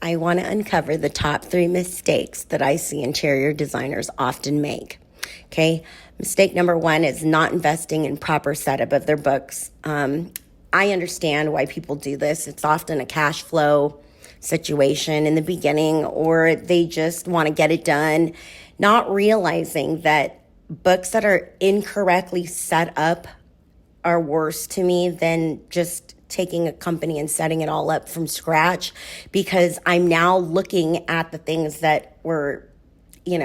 I want to uncover the top 3 mistakes that I see interior designers often make. Okay, mistake number 1 is not investing in proper setup of their books. I understand why people do this. It's often a cash flow situation in the beginning, or they just want to get it done, not realizing that books that are incorrectly set up are worse to me than just taking a company and setting it all up from scratch, because I'm now looking at the things that were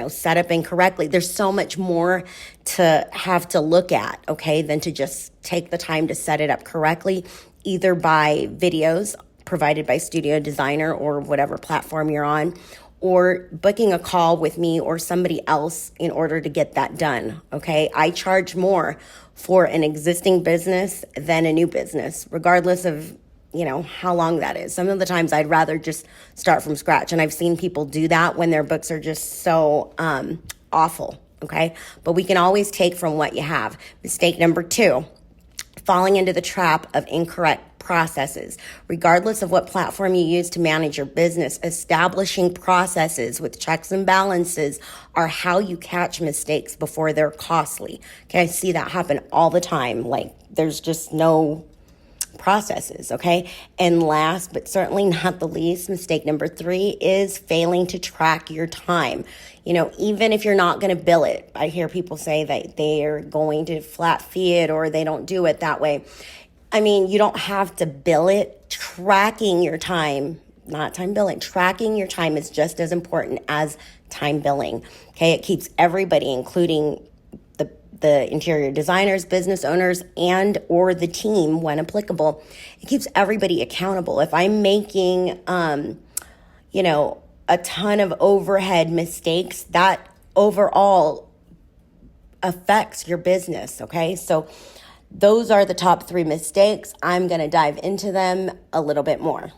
set up incorrectly. There's so much more to have to look at, okay, than to just take the time to set it up correctly, either by videos provided by Studio Designer or whatever platform you're on, or booking a call with me or somebody else in order to get that done, okay? I charge more for an existing business than a new business, regardless of how long that is. Some of the times I'd rather just start from scratch. And I've seen people do that when their books are just so awful, okay? But we can always take from what you have. Mistake number 2, falling into the trap of incorrect processes. Regardless of what platform you use to manage your business, establishing processes with checks and balances are how you catch mistakes before they're costly. Okay, I see that happen all the time. Like, there's just no processes, okay? And last but certainly not the least, mistake number 3 is failing to track your time. Even if you're not going to bill it, I hear people say that they are going to flat fee it or they don't do it that way. I mean, you don't have to bill it. Tracking your time, not time billing, tracking your time is just as important as time billing, okay? It keeps everybody, including the interior designers, business owners, and or the team when applicable. It keeps everybody accountable. If I'm making, a ton of overhead mistakes, that overall affects your business, okay? So those are the top 3 mistakes. I'm going to dive into them a little bit more.